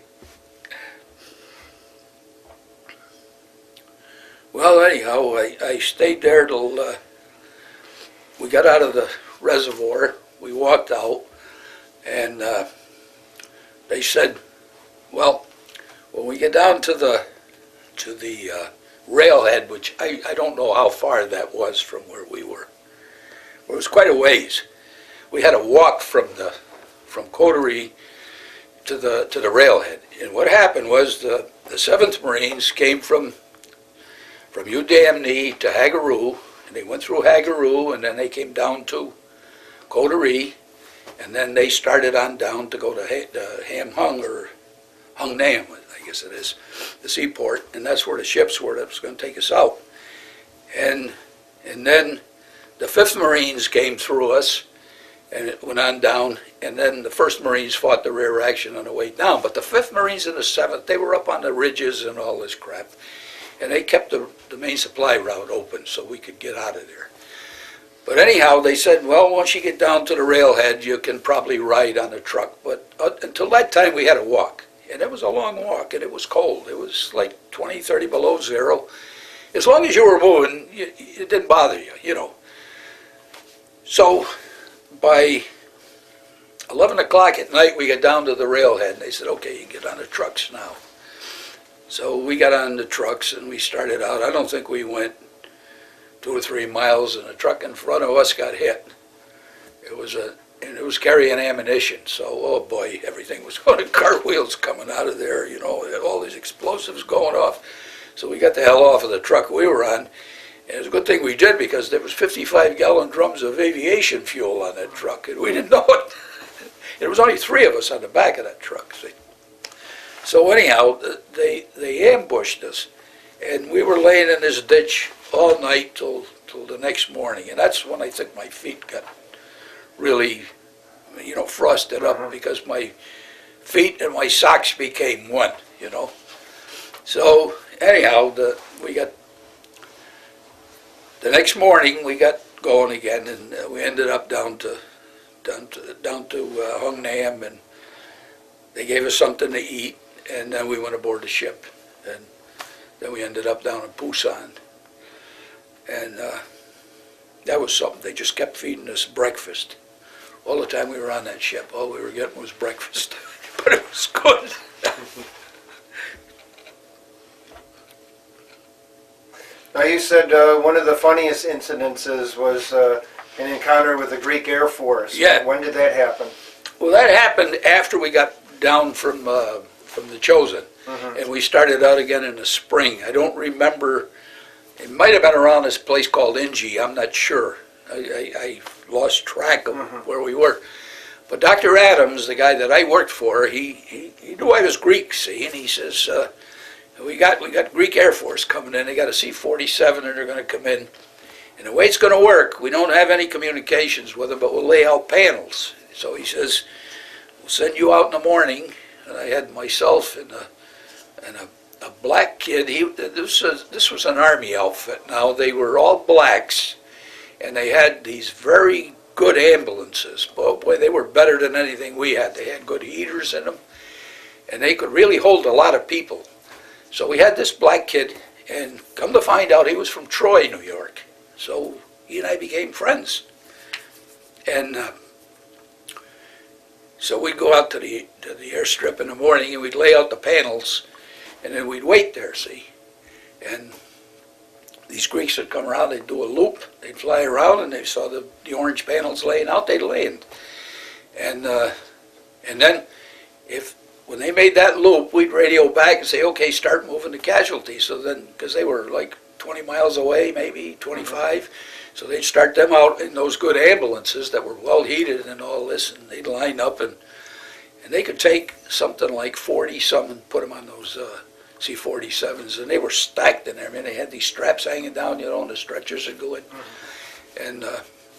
Well, anyhow, I stayed there till we got out of the reservoir. We walked out, and they said, well, when we get down to the railhead, which I don't know how far that was from where we were. It was quite a ways. We had to walk from Coterie to the railhead. And what happened was the 7th Marines came from Udamni to Hagaru, and they went through Hagaru, and then they came down to Coterie, and then they started on down to go to Ham Hung, or Hung Nam, I guess it is, the seaport, and that's where the ships were that was going to take us out. And then the 5th Marines came through us, and it went on down, and then the 1st Marines fought the rear action on the way down. But the 5th Marines and the 7th, they were up on the ridges and all this crap, and they kept the main supply route open so we could get out of there. But anyhow, they said, well, once you get down to the railhead, you can probably ride on a truck. But until that time, we had to walk. And it was a long walk, and it was cold. It was like 20, 30 below zero. As long as you were moving, it didn't bother you, you know. So by 11 o'clock at night, we got down to the railhead, and they said, okay, you can get on the trucks now. So we got on the trucks, and we started out. I don't think we went 2 or 3 miles, and a truck in front of us got hit. And it was carrying ammunition, so, oh boy, everything was going to cartwheels coming out of there, you know, all these explosives going off. So we got the hell off of the truck we were on, and it was a good thing we did, because there was 55-gallon drums of aviation fuel on that truck, and we didn't know it. There was only 3 of us on the back of that truck, see. So anyhow, they ambushed us, and we were laying in this ditch all night till the next morning, and that's when I think my feet got really, you know, frosted up, because my feet and my socks became one, you know. So anyhow, the next morning we got going again, and we ended up down to Hung Nam, and they gave us something to eat, and then we went aboard the ship, and then we ended up down in Busan, and that was something. They just kept feeding us breakfast all the time we were on that ship. All we were getting was breakfast, but it was good. Now you said one of the funniest incidences was an encounter with the Greek Air Force. Yeah. When did that happen? Well, that happened after we got down from the Chosen, and we started out again in the spring. I don't remember. It might have been around this place called Inji. I'm not sure. I lost track of where we were. But Dr. Adams, the guy that I worked for, he knew I was Greek, see, and he says, we got Greek Air Force coming in. They got a C-47, and they're going to come in. And the way it's going to work, we don't have any communications with them, but we'll lay out panels. So he says, we'll send you out in the morning. And I had myself and a black kid. This was an Army outfit. Now, they were all blacks, and they had these very good ambulances. Boy, they were better than anything we had. They had good heaters in them, and they could really hold a lot of people. So we had this black kid, and come to find out, he was from Troy, New York. So he and I became friends. And So we'd go out to the airstrip in the morning, and we'd lay out the panels, and then we'd wait there, see. And these Greeks would come around, they'd do a loop, they'd fly around, and they saw the orange panels laying out, they'd land. And then when they made that loop, we'd radio back and say, okay, start moving the casualties. So then, because they were like 20 miles away, maybe 25, so they'd start them out in those good ambulances that were well heated and all this, and they'd line up, and they could take something like 40-some and put them on those C-47s, and they were stacked in there. I mean, they had these straps hanging down, you know, and the stretchers would go in, and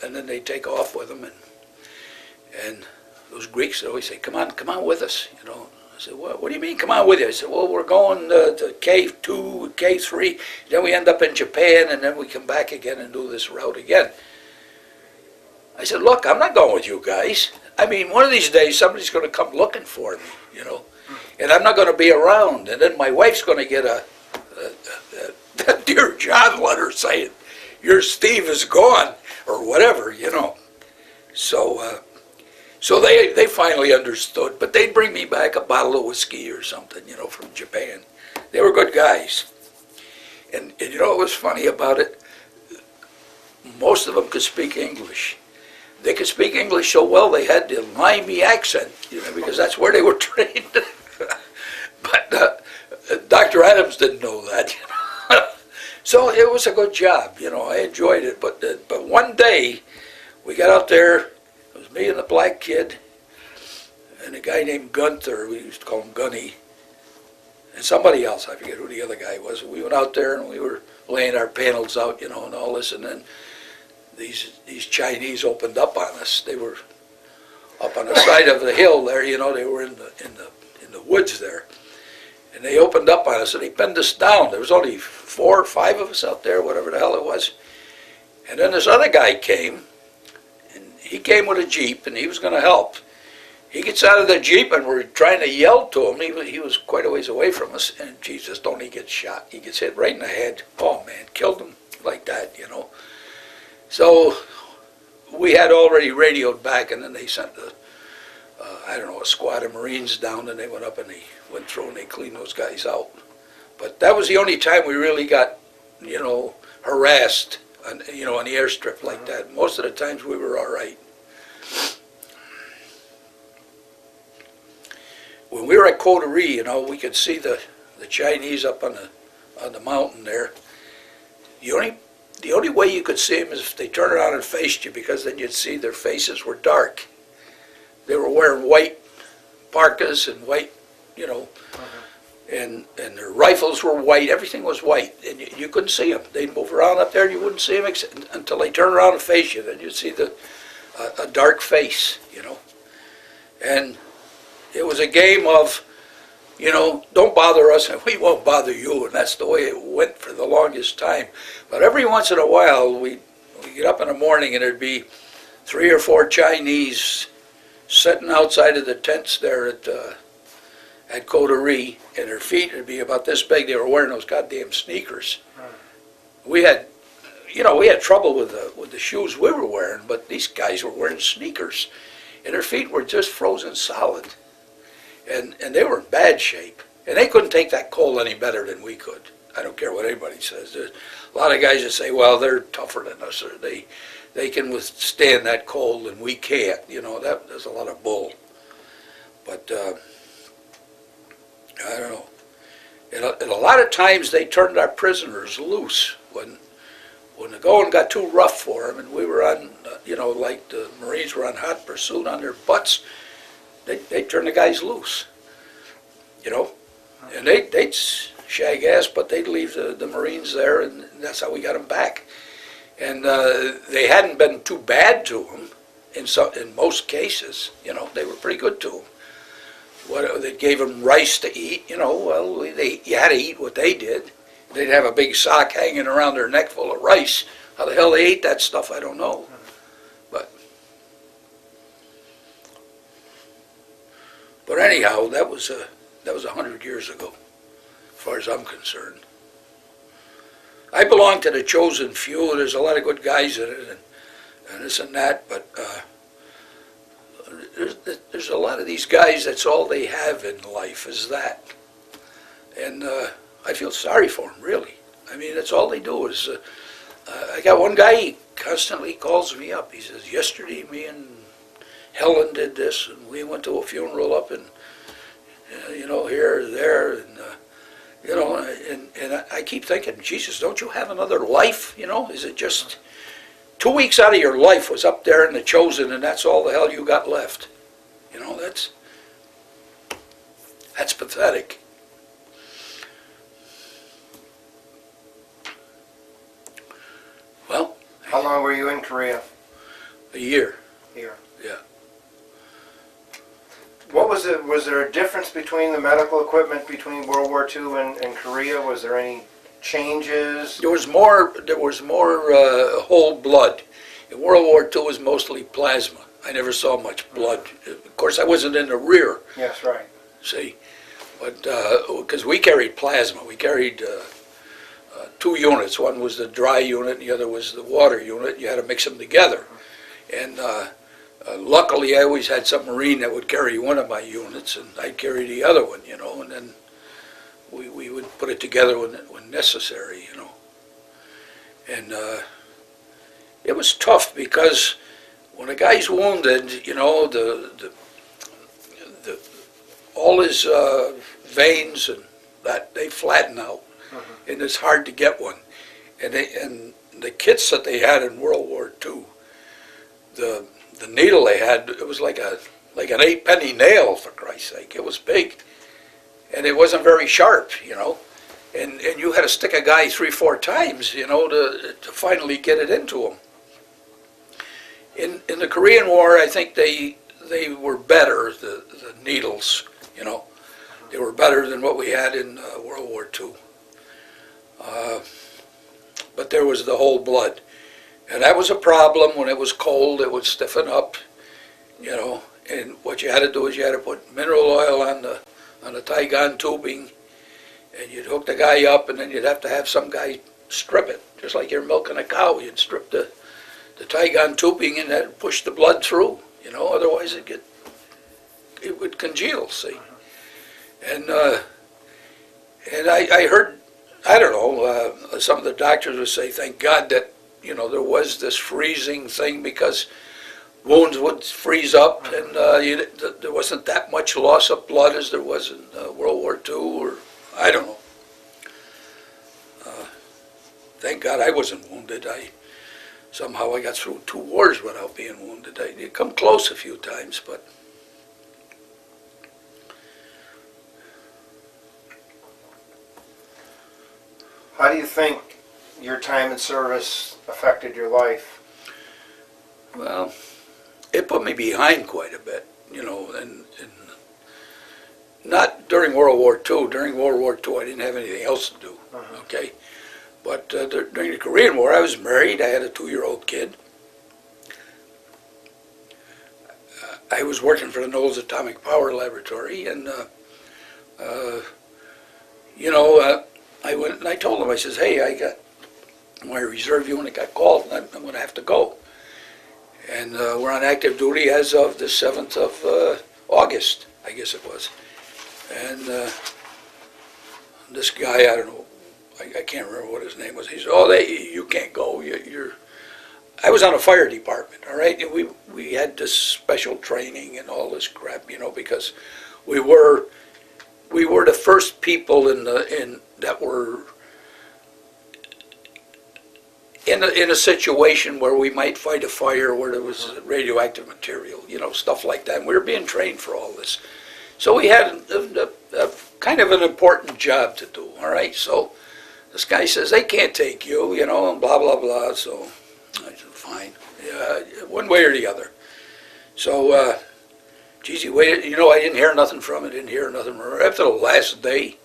then they'd take off with them, and those Greeks would always say, come on with us, you know. I said, what do you mean, come on with you? I said, well, we're going to K2, K3, then we end up in Japan, and then we come back again and do this route again. I said, look, I'm not going with you guys. I mean, one of these days, somebody's going to come looking for me, you know, and I'm not going to be around, and then my wife's going to get a Dear John letter saying, your Steve is gone, or whatever, you know. So they finally understood, but they'd bring me back a bottle of whiskey or something, you know, from Japan. They were good guys. And you know what was funny about it? Most of them could speak English. They could speak English so well they had the limey accent, you know, because that's where they were trained. But Dr. Adams didn't know that, you know. So it was a good job, you know, I enjoyed it. But one day, we got out there. It was me and the black kid, and a guy named Gunther, we used to call him Gunny, and somebody else, I forget who the other guy was. We went out there and we were laying our panels out, you know, and all this, and then these Chinese opened up on us. They were up on the side of the hill there, you know, they were in the woods there. And they opened up on us and they pinned us down. There was only 4 or 5 of us out there, whatever the hell it was. And then this other guy came. He came with a Jeep, and he was going to help. He gets out of the Jeep, and we're trying to yell to him. He was quite a ways away from us, and Jesus, don't he get shot. He gets hit right in the head. Oh, man, killed him like that, you know. So we had already radioed back, and then they sent a squad of Marines down, and they went up, and they went through, and they cleaned those guys out. But that was the only time we really got, you know, harassed, you know, on the airstrip like that. Most of the times we were all right. When we were at Coterie, you know, we could see the Chinese up on the mountain there. The only way you could see them is if they turned around and faced you, because then you'd see their faces were dark. They were wearing white parkas and white, you know, and their rifles were white. Everything was white, and you couldn't see them. They'd move around up there, and you wouldn't see them until they turned around and face you. Then you'd see a dark face, you know. And it was a game of, you know, don't bother us, and we won't bother you, and that's the way it went for the longest time. But every once in a while, we'd get up in the morning, and there'd be 3 or 4 Chinese sitting outside of the tents there at Coterie, and their feet would be about this big. They were wearing those goddamn sneakers. We had trouble with the shoes we were wearing, but these guys were wearing sneakers, and their feet were just frozen solid, and they were in bad shape, and they couldn't take that cold any better than we could. I don't care what anybody says. There's a lot of guys that say, well, they're tougher than us, or they can withstand that cold and we can't. You know, there's a lot of bull. But I don't know. And a lot of times they turned our prisoners loose when the going got too rough for them, and we were on, you know, like the Marines were on hot pursuit on their butts. They turned the guys loose, you know, and they'd shag ass, but they'd leave the Marines there, and that's how we got them back. And they hadn't been too bad to them in most cases. You know, they were pretty good to them. They gave them rice to eat. You know, well, you had to eat what they did. They'd have a big sock hanging around their neck full of rice. How the hell they ate that stuff, I don't know. But anyhow, that was 100 years ago, as far as I'm concerned. I belong to the chosen few. There's a lot of good guys in it, and this and that, but there's a lot of these guys, that's all they have in life is that. And I feel sorry for them, really. I mean, that's all they do is, I got one guy, he constantly calls me up. He says, yesterday me and Helen did this, and we went to a funeral up in, here, there, and, and I keep thinking, Jesus, don't you have another life, Is it just 2 weeks out of your life was up there in the chosen, and that's all the hell you got left? That's pathetic. Well, How long were you in Korea? a year. Here. Yeah. What was it? Was there a difference between the medical equipment between World War II and Korea? Was there any changes? There was more whole blood. In World War II, it was mostly plasma. I never saw much blood. Of course, I wasn't in the rear, Yes, right. see, but because we carried plasma, we carried 2 units. One was the dry unit, and the other was the water unit. You had to mix them together, and luckily, I always had some Marine that would carry one of my units, and I'd carry the other one, and then we would put it together when necessary, And it was tough because when a guy's wounded, all his veins and that, they flatten out, and it's hard to get one. And the kits that they had in World War II, the needle they had, it was like an 8-penny nail, for Christ's sake. It was big, and it wasn't very sharp, And you had to stick a guy 3-4 times, to finally get it into him. In the Korean War, I think they were better, the needles, They were better than what we had in World War II. But there was the whole blood. And that was a problem. When it was cold, it would stiffen up, And what you had to do is you had to put mineral oil on the Taigon tubing, and you'd hook the guy up, and then you'd have to have some guy strip it, just like you're milking a cow. You'd strip the Taigon tubing and then push the blood through, Otherwise it would congeal. See, and I heard, I don't know, some of the doctors would say, thank God that there was this freezing thing, because wounds would freeze up, and there wasn't that much loss of blood as there was in World War II, or I don't know. Thank God I wasn't wounded. Somehow I got through 2 wars without being wounded. I come close a few times, but How do you think your time in service affected your life? well, it put me behind quite a bit, and not during World War II. During World War II, I didn't have anything else to do, okay? But during the Korean War, I was married. I had a 2-year-old kid. I was working for the Knowles Atomic Power Laboratory, and, I went and I told them, I says, hey, I got my reserve unit got called, and I'm going to have to go. And we're on active duty as of the 7th of August, I guess it was. And this guy, I don't know, I can't remember what his name was. He said, oh, you can't go. I was on a fire department, all right? And we had this special training and all this crap, because we were the first people that were in a situation where we might fight a fire where there was radioactive material, stuff like that. And we were being trained for all this. So we had a kind of an important job to do, all right? So this guy says, they can't take you, and blah, blah, blah. So I said, fine, one way or the other. So, geez, he waited, I didn't hear nothing from it, after the last day.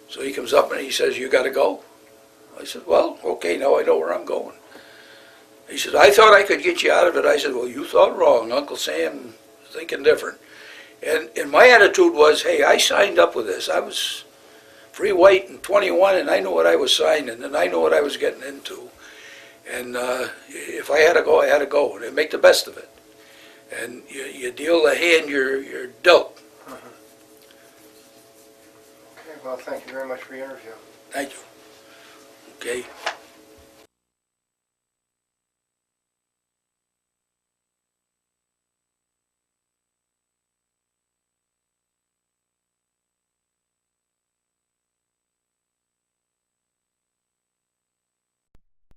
So he comes up and he says, you got to go. I said, well, okay, now I know where I'm going. He said, I thought I could get you out of it. I said, well, you thought wrong. Uncle Sam thinking different. And my attitude was, hey, I signed up with this. I was free white and 21, and I knew what I was signing, and I knew what I was getting into. And if I had to go, I had to go, and make the best of it. And you deal the hand you're dealt. Okay, well, thank you very much for your interview. Thank you. Okay.